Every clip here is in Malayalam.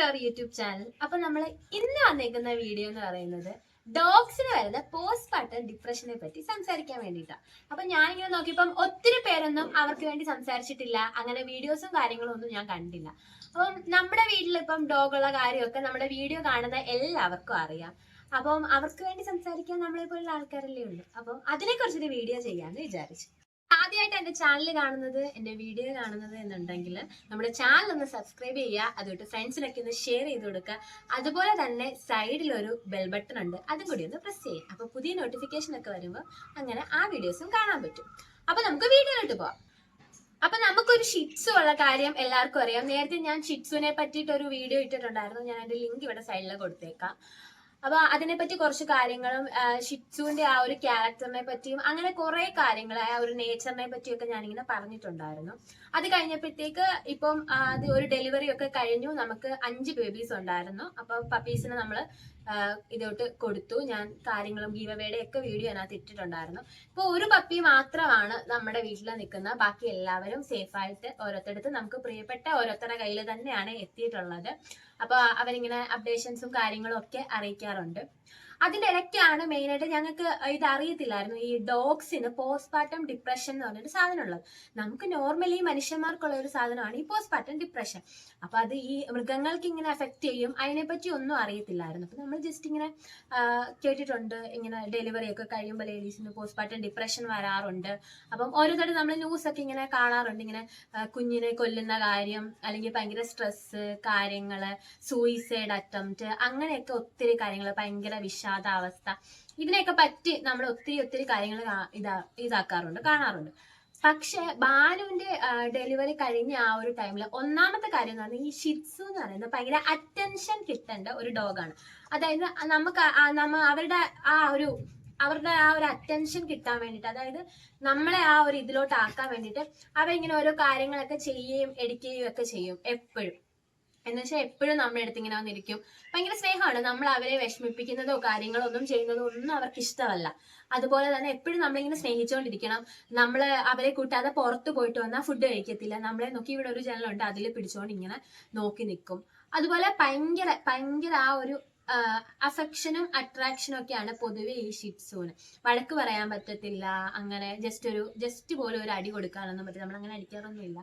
To our YouTube channel. അപ്പൊ നമ്മൾ ഇന്ന് വന്നേക്കുന്ന വീഡിയോ എന്ന് പറയുന്നത് ഡോഗ്സിന് വരുന്ന പോസ്റ്റ് പാർട്ടം ഡിപ്രഷനെ പറ്റി സംസാരിക്കാൻ വേണ്ടിയിട്ടാണ്. അപ്പൊ ഞാനിങ്ങനെ നോക്കിയപ്പം ഒത്തിരി പേരൊന്നും അവർക്ക് വേണ്ടി സംസാരിച്ചിട്ടില്ല, അങ്ങനെ വീഡിയോസും കാര്യങ്ങളും ഒന്നും ഞാൻ കണ്ടില്ല. അപ്പം നമ്മുടെ വീട്ടിൽ ഇപ്പം ഡോഗുള്ള കാര്യമൊക്കെ നമ്മുടെ വീഡിയോ കാണുന്ന എല്ലാവർക്കും അറിയാം. അപ്പം അവർക്ക് വേണ്ടി സംസാരിക്കാൻ നമ്മളെ പോലുള്ള ആൾക്കാരല്ലേ ഉള്ളൂ. അപ്പം അതിനെക്കുറിച്ചൊരു വീഡിയോ ചെയ്യാമെന്ന് വിചാരിച്ചു. ആദ്യമായിട്ട് എന്റെ ചാനൽ കാണുന്നത്, എന്റെ വീഡിയോ കാണുന്നത് എന്നുണ്ടെങ്കിൽ നമ്മുടെ ചാനൽ ഒന്ന് സബ്സ്ക്രൈബ് ചെയ്യുക, അതുകൊണ്ട് ഫ്രണ്ട്സിനൊക്കെ ഒന്ന് ഷെയർ ചെയ്ത് കൊടുക്കുക. അതുപോലെ തന്നെ സൈഡിൽ ഒരു ബെൽ ബട്ടൺ ഉണ്ട്, അതും കൂടി ഒന്ന് പ്രസ് ചെയ്യുക. അപ്പൊ പുതിയ നോട്ടിഫിക്കേഷൻ ഒക്കെ വരുമ്പോൾ അങ്ങനെ ആ വീഡിയോസും കാണാൻ പറ്റും. അപ്പൊ നമുക്ക് വീഡിയോയിലോട്ട് പോവാം. അപ്പൊ നമുക്കൊരു ഷിറ്റ്സു ഉള്ള കാര്യം എല്ലാവർക്കും അറിയാം. നേരത്തെ ഞാൻ ഷിറ്റ്സുവിനെ പറ്റിയിട്ട് ഒരു വീഡിയോ ഇട്ടിട്ടുണ്ടായിരുന്നു, ഞാൻ അതിന്റെ ലിങ്ക് ഇവിടെ സൈഡിൽ കൊടുത്തേക്കാം. അപ്പൊ അതിനെപ്പറ്റി കുറച്ച് കാര്യങ്ങളും ഷിറ്റ്സുവിന്റെ ആ ഒരു ക്യാരക്ടറിനെ പറ്റിയും അങ്ങനെ കുറെ കാര്യങ്ങൾ, ആ ഒരു നേച്ചറിനെ പറ്റിയൊക്കെ ഞാനിങ്ങനെ പറഞ്ഞിട്ടുണ്ടായിരുന്നു. അത് കഴിഞ്ഞപ്പോഴത്തേക്ക് ഇപ്പം അത് ഒരു ഡെലിവറി ഒക്കെ കഴിഞ്ഞു. നമുക്ക് 5 ബേബീസ് ഉണ്ടായിരുന്നു. അപ്പൊ പപ്പീസിനെ നമ്മൾ ഇതോട്ട് കൊടുത്തു. ഞാൻ കാര്യങ്ങളും ഗീവവേയുടെ ഒക്കെ വീഡിയോ അതിനകത്ത് ഇട്ടിട്ടുണ്ടായിരുന്നു. ഇപ്പൊ ഒരു പപ്പി മാത്രമാണ് നമ്മുടെ വീട്ടിൽ നിൽക്കുന്ന, ബാക്കി എല്ലാവരും സേഫായിട്ട് ഓരോരുത്തടുത്ത് നമുക്ക് പ്രിയപ്പെട്ട ഓരോരുത്തരുടെ കയ്യിൽ തന്നെയാണ് എത്തിയിട്ടുള്ളത്. അപ്പൊ അവരിങ്ങനെ അപ്ഡേഷൻസും കാര്യങ്ങളും ഒക്കെ അറിയിക്കാറുണ്ട്. അതിന്റെ ഇടയ്ക്കാണ് മെയിനായിട്ട് ഞങ്ങൾക്ക് ഇത് അറിയത്തില്ലായിരുന്നു, ഈ ഡോഗ്സിന് പോസ്റ്റ്പാർട്ടം ഡിപ്രഷൻ എന്ന് പറഞ്ഞൊരു സാധനം ഉള്ളത്. നമുക്ക് നോർമലി മനുഷ്യന്മാർക്കുള്ള ഒരു സാധനമാണ് ഈ പോസ്റ്റ്പാർട്ടം ഡിപ്രഷൻ. അപ്പൊ അത് ഈ മൃഗങ്ങൾക്ക് ഇങ്ങനെ എഫക്ട് ചെയ്യും, അതിനെപ്പറ്റി ഒന്നും അറിയത്തില്ലായിരുന്നു. അപ്പൊ നമ്മൾ ജസ്റ്റ് ഇങ്ങനെ കേട്ടിട്ടുണ്ട്, ഇങ്ങനെ ഡെലിവറി ഒക്കെ കഴിയുമ്പോൾ ലേഡീസിന് പോസ്റ്റ്പാർട്ടം ഡിപ്രഷൻ വരാറുണ്ട്. അപ്പം ഓരോരുത്തരും നമ്മൾ ന്യൂസ് ഒക്കെ ഇങ്ങനെ കാണാറുണ്ട്, ഇങ്ങനെ കുഞ്ഞിനെ കൊല്ലുന്ന കാര്യം, അല്ലെങ്കിൽ ഭയങ്കര സ്ട്രെസ് കാര്യങ്ങള്, സൂയിസൈഡ് അറ്റംപ്റ്റ്, അങ്ങനെയൊക്കെ ഒത്തിരി കാര്യങ്ങൾ, ഭയങ്കര വിഷാദാവസ്ഥ, ഇതിനെയൊക്കെ പറ്റി നമ്മൾ ഒത്തിരി കാര്യങ്ങൾ കാണാറുണ്ട്. പക്ഷെ ബാലുവിന്റെ ഡെലിവറി കഴിഞ്ഞ ആ ഒരു ടൈമിൽ ഒന്നാമത്തെ കാര്യം എന്ന് പറഞ്ഞാൽ ഈ ഷിറ്റ്സു എന്ന് പറയുന്നത് ഭയങ്കര അറ്റൻഷൻ കിട്ടേണ്ട ഒരു ഡോഗാണ്. അതായത് നമുക്ക് അവരുടെ ആ ഒരു അറ്റൻഷൻ കിട്ടാൻ വേണ്ടിയിട്ട്, അതായത് നമ്മളെ ആ ഒരു ഇതിലോട്ട് ആക്കാൻ വേണ്ടിയിട്ട് അവരിങ്ങനെ ഓരോ കാര്യങ്ങളൊക്കെ ചെയ്യുകയും എടുക്കുകയും ഒക്കെ ചെയ്യും എപ്പോഴും. എന്ന് വെച്ചാൽ എപ്പോഴും നമ്മുടെ അടുത്ത് ഇങ്ങനെ വന്നിരിക്കും. ഭയങ്കര സ്നേഹമാണ്. നമ്മൾ അവരെ വിഷമിപ്പിക്കുന്നതോ കാര്യങ്ങളോ ഒന്നും ചെയ്യുന്നതോ ഒന്നും അവർക്ക് ഇഷ്ടമല്ല. അതുപോലെ തന്നെ എപ്പോഴും നമ്മളിങ്ങനെ സ്നേഹിച്ചുകൊണ്ടിരിക്കണം. നമ്മൾ അവരെ കൂട്ടാതെ പുറത്ത് പോയിട്ട് വന്നാൽ ഫുഡ് കഴിക്കത്തില്ല. നമ്മളെ നോക്കി ഇവിടെ ഒരു ജനലുണ്ട്, അതിൽ പിടിച്ചുകൊണ്ട് ഇങ്ങനെ നോക്കി നിൽക്കും. അതുപോലെ ഭയങ്കര ആ ഒരു അഫെക്ഷനും അട്രാക്ഷനും ഒക്കെയാണ് പൊതുവെ ഈ ഷിറ്റ്സുവിന്. വഴക്ക് പറയാൻ പറ്റത്തില്ല, അങ്ങനെ ജസ്റ്റ് പോലും ഒരു അടി കൊടുക്കാനൊന്നും പറ്റില്ല. നമ്മൾ അങ്ങനെ അടിക്കാറൊന്നുമില്ല,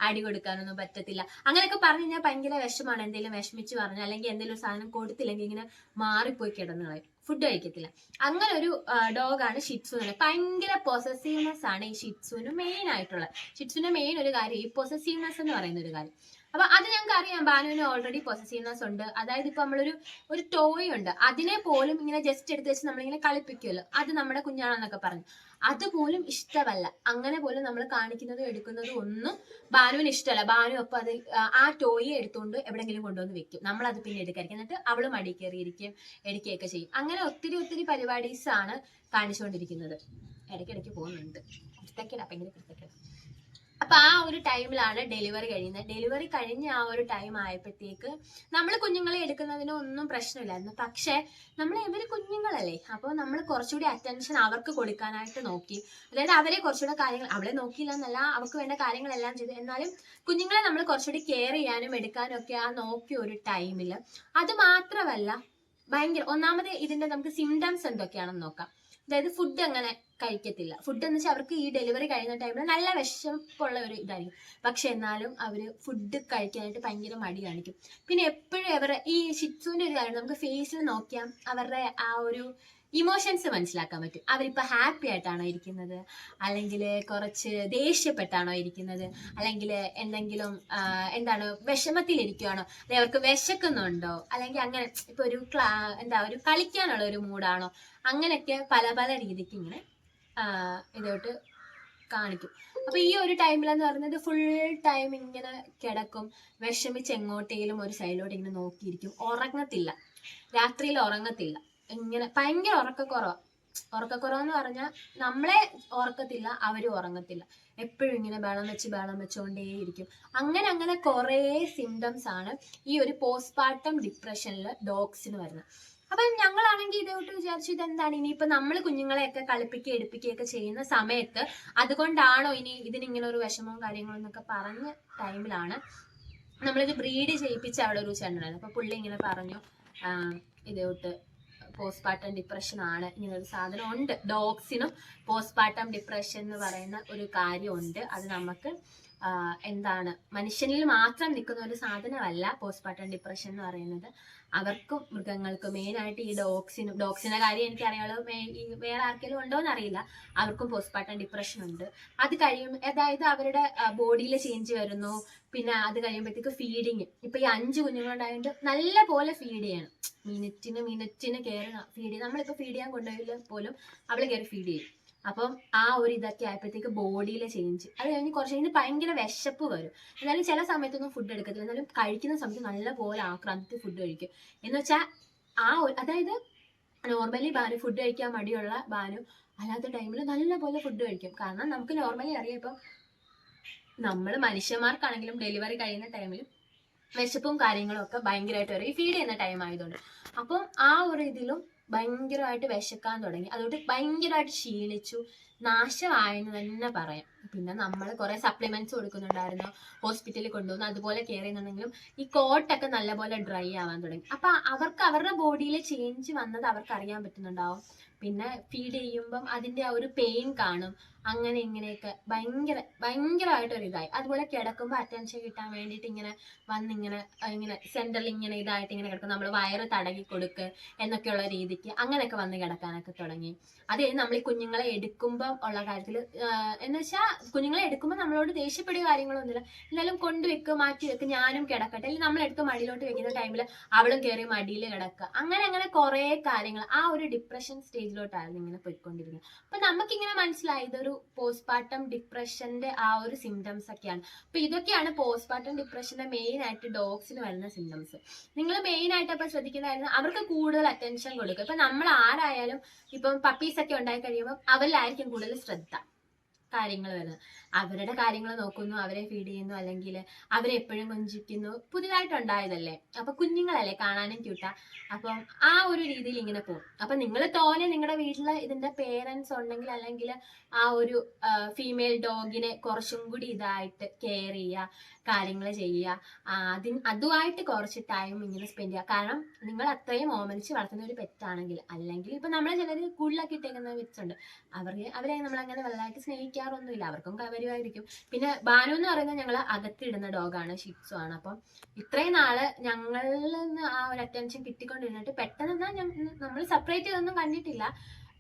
അടി കൊടുക്കാനൊന്നും പറ്റത്തില്ല. അങ്ങനെയൊക്കെ പറഞ്ഞു കഴിഞ്ഞാൽ ഭയങ്കര വിഷമാണ്. എന്തെങ്കിലും വിഷമിച്ച് പറഞ്ഞാൽ അല്ലെങ്കിൽ എന്തെങ്കിലും ഒരു സാധനം കൊടുത്തില്ലെങ്കിൽ ഇങ്ങനെ മാറിപ്പോയി കിടന്നു കളയും, ഫുഡ് കഴിക്കത്തില്ല. അങ്ങനെ ഒരു ഡോഗാണ് ഷിറ്റ്സു. ഭയങ്കര പൊസസീവ്നെസ് ആണ് ഈ ഷിറ്റ്സുവിന് മെയിൻ ആയിട്ടുള്ളത്. ഷിറ്റ്സുവിന്റെ മെയിൻ ഒരു കാര്യം ഈ പൊസസീവ്നെസ് എന്ന് പറയുന്ന ഒരു കാര്യം. അപ്പൊ അത് ഞങ്ങൾക്ക് അറിയാം, ബാനുവിന് ഓൾറെഡി പൊസസീവ്നെസ് ഉണ്ട്. അതായത് ഇപ്പൊ ഒരു ടോയ് ഉണ്ട്, അതിനെ പോലും ഇങ്ങനെ ജസ്റ്റ് എടുത്ത് വെച്ച് നമ്മളിങ്ങനെ കളിപ്പിക്കുമല്ലോ, അത് നമ്മുടെ കുഞ്ഞാണെന്നൊക്കെ പറഞ്ഞു, അതുപോലും ഇഷ്ടമല്ല. അങ്ങനെ പോലും നമ്മൾ കാണിക്കുന്നതും എടുക്കുന്നതും ഒന്നും ബാനുവിന് ഇഷ്ടമല്ല. ബാനു അപ്പൊ അത് ആ ടോയെ എടുത്തുകൊണ്ട് എവിടെങ്കിലും കൊണ്ടുവന്ന് വെക്കും, നമ്മളത് പിന്നെ എടുക്കായിരിക്കും. എന്നിട്ട് അവള് മടി കയറിയിരിക്കും, എടുക്കുകയൊക്കെ ചെയ്യും. അങ്ങനെ ഒത്തിരി പരിപാടീസ് ആണ് കാണിച്ചുകൊണ്ടിരിക്കുന്നത്. ഇടയ്ക്കിടയ്ക്ക് പോകുന്നുണ്ട്, കുരുത്തക്കേടാ, ഭയങ്കര കുരുത്തക്കേടാ. അപ്പൊ ആ ഒരു ടൈമിലാണ് ഡെലിവറി കഴിയുന്നത്. ഡെലിവറി കഴിഞ്ഞ ആ ഒരു ടൈം ആയപ്പോഴത്തേക്ക് നമ്മൾ കുഞ്ഞുങ്ങളെ എടുക്കുന്നതിന് ഒന്നും പ്രശ്നമില്ലായിരുന്നു. പക്ഷെ ഇവര് കുഞ്ഞുങ്ങളല്ലേ, അപ്പോൾ നമ്മൾ കുറച്ചുകൂടി അറ്റൻഷൻ അവർക്ക് കൊടുക്കാനായിട്ട് നോക്കി. അതായത് അവരെ കുറച്ചുകൂടെ കാര്യങ്ങൾ, അവളെ നോക്കിയില്ല എന്നല്ല, അവർക്ക് വേണ്ട കാര്യങ്ങളെല്ലാം ചെയ്തു. എന്നാലും കുഞ്ഞുങ്ങളെ നമ്മൾ കുറച്ചുകൂടി കെയർ ചെയ്യാനും എടുക്കാനും ഒക്കെ ആ നോക്കിയ ഒരു ടൈമിൽ, അത് മാത്രമല്ല ഭയങ്കര ഒന്നാമത് ഇതിന്റെ നമുക്ക് സിംറ്റംസ് എന്തൊക്കെയാണെന്ന് നോക്കാം. അതായത് ഫുഡ് അങ്ങനെ കഴിക്കത്തില്ല. ഫുഡ് എന്ന് വെച്ചാൽ അവർക്ക് ഈ ഡെലിവറി കഴിയുന്ന ടൈമിൽ നല്ല വിശപ്പുള്ള ഒരു ഇതായിരിക്കും. പക്ഷെ എന്നാലും അവര് ഫുഡ് കഴിക്കാനായിട്ട് ഭയങ്കര മടി കാണിക്കും. പിന്നെ എപ്പോഴും ഈ ഷിറ്റ്സുവിന്റെ ഒരു കാര്യം, നമുക്ക് ഫേസിൽ നോക്കിയാൽ അവരുടെ ആ ഒരു ഇമോഷൻസ് മനസ്സിലാക്കാൻ പറ്റും. അവരിപ്പോൾ ഹാപ്പി ആയിട്ടാണോ ഇരിക്കുന്നത്, അല്ലെങ്കിൽ കുറച്ച് ദേഷ്യപ്പെട്ടാണോ ഇരിക്കുന്നത്, അല്ലെങ്കിൽ എന്തെങ്കിലും വിഷമത്തിലിരിക്കുകയാണോ, അല്ലെങ്കിൽ അവർക്ക് വിശക്കുന്നുണ്ടോ, അല്ലെങ്കിൽ അങ്ങനെ ഇപ്പൊ ഒരു കളിക്കാനുള്ള ഒരു മൂഡാണോ, അങ്ങനെയൊക്കെ പല രീതിക്ക് ഇങ്ങനെ ഇതോട്ട് കാണിക്കും. അപ്പൊ ഈ ഒരു ടൈമിലെന്ന് പറയുന്നത് ഫുൾ ടൈം ഇങ്ങനെ കിടക്കും, വിഷമിച്ച് എങ്ങോട്ടേലും ഒരു സൈഡിലോട്ട് ഇങ്ങനെ നോക്കിയിരിക്കും, ഉറങ്ങത്തില്ല, രാത്രിയിൽ ഉറങ്ങത്തില്ല, ഇങ്ങനെ ഭയങ്കര ഉറക്കക്കുറവെന്ന് പറഞ്ഞാൽ നമ്മളെ ഉറക്കത്തില്ല, അവരും ഉറങ്ങത്തില്ല, എപ്പോഴും ഇങ്ങനെ ബഹളം വെച്ചുകൊണ്ടേയിരിക്കും. അങ്ങനെ കുറേ സിംറ്റംസ് ആണ് ഈ ഒരു പോസ്റ്റ്പാർട്ടം ഡിപ്രഷനിൽ ഡോഗ്സിന് വരുന്നത്. അപ്പൊ ഞങ്ങളാണെങ്കിൽ ഇതോട്ട് വിചാരിച്ചു, ഇതെന്താണ് ഇനിയിപ്പോ നമ്മൾ കുഞ്ഞുങ്ങളെയൊക്കെ കളിപ്പിക്കുക എടുപ്പിക്കുകയൊക്കെ ചെയ്യുന്ന സമയത്ത് അതുകൊണ്ടാണോ ഇനി ഇതിനിങ്ങനെ ഒരു വിഷമവും കാര്യങ്ങളും എന്നൊക്കെ പറഞ്ഞ ടൈമിലാണ് നമ്മളിത് ബ്രീഡ് ചെയ്യിപ്പിച്ച അവിടെ ഒരു ചേട്ടനായിരുന്നു. അപ്പൊ പുള്ളി ഇങ്ങനെ പറഞ്ഞു, ഇതോട്ട് പോസ്റ്റ്പാർട്ടം ഡിപ്രഷൻ ആണ്, ഇങ്ങനെ ഒരു സാധനം ഉണ്ട്, ഡോഗ്സിനും പോസ്റ്റ്പാർട്ടം ഡിപ്രഷൻ എന്ന് പറയുന്ന ഒരു കാര്യമുണ്ട്. അത് നമുക്ക് എന്താണ് മനുഷ്യനിൽ മാത്രം നിൽക്കുന്ന ഒരു സാധനമല്ല പോസ്റ്റ്പാർട്ടം ഡിപ്രഷൻ എന്ന് പറയുന്നത്. അവർക്കും മൃഗങ്ങൾക്കും മെയിനായിട്ട് ഈ ഡോഗ്സിന്റെ കാര്യം എനിക്കറിയാലോ, വേറെ ആർക്കെങ്കിലും ഉണ്ടോ എന്നറിയില്ല, അവർക്കും പോസ്റ്റ്പാർട്ടം ഡിപ്രഷൻ ഉണ്ട്. അത് അതായത് അവരുടെ ബോഡിയിൽ ചേഞ്ച് വരുന്നു. പിന്നെ അത് കഴിയുമ്പോഴത്തേക്ക് ഫീഡിങ്, ഇപ്പൊ ഈ 5 കുഞ്ഞുങ്ങളുണ്ടായതുകൊണ്ട് നല്ല പോലെ ഫീഡ് ചെയ്യണം, മിനിറ്റിന് കയറി ഫീഡ് ചെയ്യും. നമ്മളിപ്പോ ഫീഡ് ചെയ്യാൻ കൊണ്ടുപോയില്ല പോലും അവള് കയറി ഫീഡ് ചെയ്യും. അപ്പം ആ ഒരു ഇതൊക്കെ ആയപ്പോഴത്തേക്ക് ബോഡിയിലെ ചേഞ്ച്, അത് കഴിഞ്ഞ് കുറച്ച് കഴിഞ്ഞ് ഭയങ്കര വിശപ്പ് വരും. എന്നാലും ചില സമയത്തൊന്നും ഫുഡ് എടുക്കത്തില്ല, എന്നാലും കഴിക്കുന്ന സമയത്ത് നല്ല പോലെ ആക്രാന്തത്തിൽ ഫുഡ് കഴിക്കും. എന്ന് വെച്ചാൽ അതായത് നോർമലി ബാനു ഫുഡ് കഴിക്കാൻ മടിയുള്ള ബാനു അല്ലാത്ത ടൈമിൽ നല്ല പോലെ ഫുഡ് കഴിക്കും. കാരണം നമുക്ക് നോർമലി അറിയാം, ഇപ്പം നമ്മൾ മനുഷ്യന്മാർക്കാണെങ്കിലും ഡെലിവറി കഴിയുന്ന ടൈമിൽ വിശപ്പും കാര്യങ്ങളും ഒക്കെ ഭയങ്കരമായിട്ട് വരും, ഈ ഫീഡ് ചെയ്യുന്ന ടൈം ആയതുകൊണ്ട്. അപ്പം ആ ഒരു ഇതിലും ഭയങ്കരമായിട്ട് വിശക്കാൻ തുടങ്ങി. അതുകൊണ്ട് ഭയങ്കരമായിട്ട് ക്ഷീണിച്ചു, നാശമായെന്ന് തന്നെ പറയാം. പിന്നെ നമ്മൾ കുറെ സപ്ലിമെന്റ്സ് കൊടുക്കുന്നുണ്ടായിരുന്നു, ഹോസ്പിറ്റലിൽ കൊണ്ടുവന്നു, അതുപോലെ കെയർ ചെയ്യുന്നുണ്ടെങ്കിലും ഈ കോട്ടൊക്കെ നല്ലപോലെ ഡ്രൈ ആവാൻ തുടങ്ങി. അപ്പൊ അവർക്ക് അവരുടെ ബോഡിയിൽ ചേഞ്ച് വന്നത് അവർക്ക് അറിയാൻ പറ്റുന്നുണ്ടാവും. പിന്നെ ഫീഡ് ചെയ്യുമ്പം അതിന്റെ ആ ഒരു പെയിൻ കാണും, അങ്ങനെ ഇങ്ങനെയൊക്കെ ഭയങ്കരമായിട്ടൊരു ഇതായി. അതുപോലെ കിടക്കുമ്പോൾ അറ്റൻഷൻ കിട്ടാൻ വേണ്ടിയിട്ട് ഇങ്ങനെ ഇങ്ങനെ സെന്ററിൽ ഇങ്ങനെ ഇതായിട്ട് ഇങ്ങനെ കിടക്കും, നമ്മൾ വയറ് തടകി കൊടുക്കുക എന്നൊക്കെയുള്ള രീതിക്ക് അങ്ങനെയൊക്കെ വന്ന് കിടക്കാനൊക്കെ തുടങ്ങി. അത് കഴിഞ്ഞ് നമ്മൾ ഈ കുഞ്ഞുങ്ങളെ എടുക്കുമ്പോൾ ഉള്ള കാര്യത്തിൽ എന്ന് വെച്ചാൽ കുഞ്ഞുങ്ങളെ എടുക്കുമ്പോൾ നമ്മളോട് ദേഷ്യപ്പെടുക കാര്യങ്ങളൊന്നുമില്ല, എന്നാലും കൊണ്ടുവെക്കുക, മാറ്റി വെക്കുക, ഞാനും കിടക്കട്ടെ, അല്ലെങ്കിൽ നമ്മളെടുത്ത് മടിയിലോട്ട് വെക്കുന്ന ടൈമിൽ അവളും കയറി മടിയിൽ കിടക്കുക, അങ്ങനെ കുറെ കാര്യങ്ങൾ ആ ഒരു ഡിപ്രഷൻ സ്റ്റേജിലോട്ടായിരുന്നു ഇങ്ങനെ പോയിക്കൊണ്ടിരുന്നത്. അപ്പൊ നമുക്കിങ്ങനെ മനസ്സിലായി ഇതൊരു പോസ്റ്റ്പാർട്ടം ഡിപ്രഷന്റെ ആ ഒരു സിംറ്റംസ് ഒക്കെയാണ്. അപ്പൊ ഇതൊക്കെയാണ് പോസ്റ്റ്പാർട്ടം ഡിപ്രഷന്റെ മെയിൻ ആയിട്ട് ഡോഗ്സിന് വരുന്ന സിംറ്റംസ്. നിങ്ങൾ മെയിൻ ആയിട്ട് അപ്പൊ ശ്രദ്ധിക്കുന്നതായിരുന്നു അവർക്ക് കൂടുതൽ അറ്റൻഷൻ കൊടുക്കുക. ഇപ്പൊ നമ്മൾ ആരായാലും ഇപ്പം പപ്പീസ് ഒക്കെ ഉണ്ടായി കഴിയുമ്പോൾ അവരിലായിരിക്കും കൂടുതൽ ശ്രദ്ധ കാര്യങ്ങൾ വരുന്നത്. അവരുടെ കാര്യങ്ങൾ നോക്കുന്നു, അവരെ ഫീഡ് ചെയ്യുന്നു, അല്ലെങ്കിൽ അവരെ എപ്പോഴും കൊഞ്ചിക്കുന്നു, പുതിയതായിട്ടുണ്ടായതല്ലേ, അപ്പൊ കുഞ്ഞുങ്ങളല്ലേ കാണാനും ക്യൂട്ടാ. അപ്പം ആ ഒരു രീതിയിൽ ഇങ്ങനെ പോകും. അപ്പൊ നിങ്ങൾ തോനെ നിങ്ങളുടെ വീട്ടിൽ ഇതിന്റെ പേരൻസ് ഉണ്ടെങ്കിൽ, അല്ലെങ്കിൽ ആ ഒരു ഫീമെയിൽ ഡോഗിനെ കുറച്ചും കൂടി ഇതായിട്ട് കെയർ ചെയ്യുക, കാര്യങ്ങൾ ചെയ്യുക, അതുമായിട്ട് കുറച്ച് ടൈം ഇങ്ങനെ സ്പെൻഡ് ചെയ്യുക. കാരണം നിങ്ങൾ അത്രയും ഓമനിച്ച് വളർത്തുന്ന ഒരു പെറ്റാണെങ്കിൽ, അല്ലെങ്കിൽ ഇപ്പൊ നമ്മളെ ചിലർ കൂടുതലാക്കി ഇട്ടേക്കുന്ന പെറ്റ്സുണ്ട്, അവരെ നമ്മൾ അങ്ങനെ വലുതായിട്ട് സ്നേഹിക്കാറൊന്നുമില്ല, അവർക്കും കവരുമായിരിക്കും. പിന്നെ ബാനു എന്ന് പറയുന്നത് ഞങ്ങൾ അകത്തിടുന്ന ഡോഗാണ്, ഷിറ്റ്സു ആണ്. അപ്പം ഇത്രയും നാള് ഞങ്ങളിൽ നിന്ന് ആ ഒരു അറ്റൻഷൻ കിട്ടിക്കൊണ്ടിരുന്നിട്ട് പെട്ടെന്ന് നമ്മൾ സെപ്പറേറ്റ് ചെയ്തൊന്നും കണ്ടിട്ടില്ല,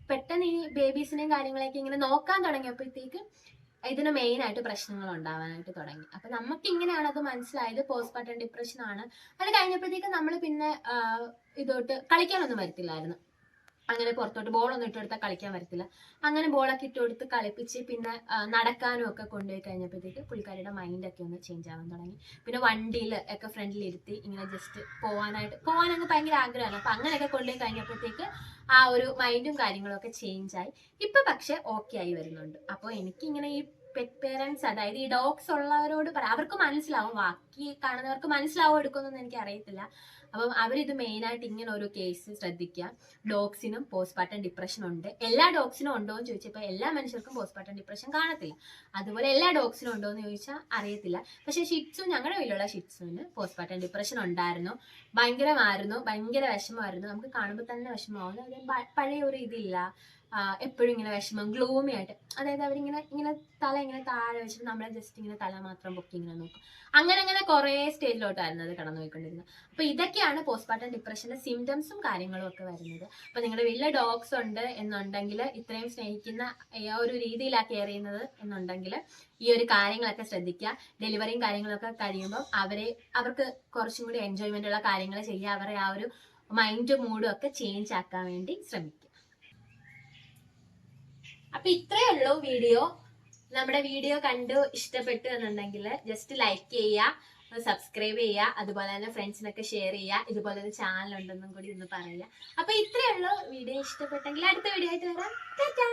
പെട്ടെന്ന് ഈ ബേബീസിനെയും കാര്യങ്ങളൊക്കെ ഇങ്ങനെ നോക്കാൻ തുടങ്ങിയപ്പോഴത്തേക്ക് ഇതിന് മെയിൻ ആയിട്ട് പ്രശ്നങ്ങൾ ഉണ്ടാവാനായിട്ട് തുടങ്ങി. അപ്പൊ നമുക്ക് ഇങ്ങനെയാണ് അത് മനസ്സിലായത്, പോസ്റ്റ്പാർട്ടം ഡിപ്രഷൻ ആണ്. അത് കഴിഞ്ഞപ്പോഴത്തേക്ക് നമ്മൾ പിന്നെ ഇതോട്ട് കളിക്കാനൊന്നും വരത്തില്ലായിരുന്നു, അങ്ങനെ പുറത്തോട്ട് ബോളൊന്നും ഇട്ട് കൊടുത്താൽ കളിക്കാൻ വരത്തില്ല. അങ്ങനെ ബോളൊക്കെ ഇട്ട് കൊടുത്ത് കളിപ്പിച്ച് പിന്നെ നടക്കാനും ഒക്കെ കൊണ്ടുപോയി കഴിഞ്ഞപ്പോഴത്തേക്ക് പുള്ളിക്കാരിയുടെ മൈൻഡൊക്കെ ഒന്ന് ചേഞ്ച് ആവാൻ തുടങ്ങി. പിന്നെ വണ്ടിയിൽ ഒക്കെ ഫ്രണ്ടിൽ ഇരുത്തി ഇങ്ങനെ ജസ്റ്റ് പോകാനൊക്കെ ഭയങ്കര ആഗ്രഹമാണ്. അപ്പൊ അങ്ങനെയൊക്കെ കൊണ്ടുപോയി കഴിഞ്ഞപ്പോഴത്തേക്ക് ആ ഒരു മൈൻഡും കാര്യങ്ങളും ഒക്കെ ചേഞ്ച് ആയി. ഇപ്പൊ പക്ഷെ ഓക്കെ ആയി വരുന്നുണ്ട്. അപ്പോൾ എനിക്കിങ്ങനെ ഈ പെറ്റ് പേരൻസ്, അതായത് ഈ ഡോഗ്സ് ഉള്ളവരോട് പറയാം, അവർക്ക് മനസ്സിലാവും, ബാക്കി കാണുന്നവർക്ക് മനസ്സിലാവും എടുക്കുമെന്നൊന്നും എനിക്ക് അറിയത്തില്ല. അപ്പം അവരിത് മെയിനായിട്ട് ഇങ്ങനെ ഒരു കേസ് ശ്രദ്ധിക്കുക. ഡോഗ്സിനും പോസ്റ്റ്പാർട്ടം ഡിപ്രഷൻ ഉണ്ട്. എല്ലാ ഡോഗ്സിനും ഉണ്ടോ എന്ന് ചോദിച്ചപ്പോൾ എല്ലാ മനുഷ്യർക്കും പോസ്റ്റ്പാർട്ടം ഡിപ്രഷൻ കാണത്തില്ല. അതുപോലെ എല്ലാ ഡോഗ്സിനും ഉണ്ടോ എന്ന് ചോദിച്ചാൽ അറിയത്തില്ല. പക്ഷെ ഷിറ്റ്സു, ഞങ്ങളുടെ വീട്ടിലുള്ള ഷിറ്റ്സുവിന് പോസ്റ്റ്പാർട്ടം ഡിപ്രഷൻ ഉണ്ടായിരുന്നു, ഭയങ്കര വിഷമമായിരുന്നു. നമുക്ക് കാണുമ്പോൾ തന്നെ വിഷമമാവുന്നു. അത് പഴയ ഒരു ഇതില്ല, എപ്പോഴും ഇങ്ങനെ വിഷമം, ഗ്ലൂമി ആയിട്ട്, അതായത് അവരിങ്ങനെ തല ഇങ്ങനെ താഴെ വെച്ചിട്ട് നമ്മളെ ജസ്റ്റ് ഇങ്ങനെ തല മാത്രം പൊക്കി ഇങ്ങനെ നോക്കും, അങ്ങനെ കുറെ സ്റ്റേജിലോട്ടായിരുന്നു അത് കടന്നു പോയിക്കൊണ്ടിരുന്നത്. അപ്പൊ ഇതൊക്കെയാണ് പോസ്റ്റ്പാർട്ടം ഡിപ്രഷന്റെ സിംറ്റംസും കാര്യങ്ങളും ഒക്കെ വരുന്നത്. അപ്പൊ നിങ്ങളുടെ വീട്ടിലെ ഡോഗ്സ് ഉണ്ട് എന്നുണ്ടെങ്കിൽ, ഇത്രയും സ്നേഹിക്കുന്ന ഒരു രീതിയിലാണ് കെയർ ചെയ്യുന്നത് എന്നുണ്ടെങ്കിൽ ഈ ഒരു കാര്യങ്ങളൊക്കെ ശ്രദ്ധിക്കുക. ഡെലിവറിയും കാര്യങ്ങളൊക്കെ കഴിയുമ്പോൾ അവർക്ക് കുറച്ചും കൂടി എൻജോയ്മെന്റ് ഉള്ള കാര്യങ്ങൾ ചെയ്യുക, അവരെ ആ ഒരു മൈൻഡ് മൂഡും ഒക്കെ ചേഞ്ച് ആക്കാൻ വേണ്ടി ശ്രമിക്കുക. അപ്പൊ ഇത്രയേ ഉള്ളൂ വീഡിയോ. നമ്മുടെ വീഡിയോ കണ്ടു ഇഷ്ടപ്പെട്ടു എന്നുണ്ടെങ്കിൽ ജസ്റ്റ് ലൈക്ക് ചെയ്യുക, സബ്സ്ക്രൈബ് ചെയ്യുക, അതുപോലെ തന്നെ ഫ്രണ്ട്സിനൊക്കെ ഷെയർ ചെയ്യുക. ഇതുപോലെ ഒരു ചാനൽ ഉണ്ടെന്നും കൂടി ഒന്ന് പറയുക. അപ്പൊ ഇത്രയേ ഉള്ളൂ. വീഡിയോ ഇഷ്ടപ്പെട്ടെങ്കിൽ അടുത്ത വീഡിയോ ആയിട്ട് വരാം. ടാറ്റാ.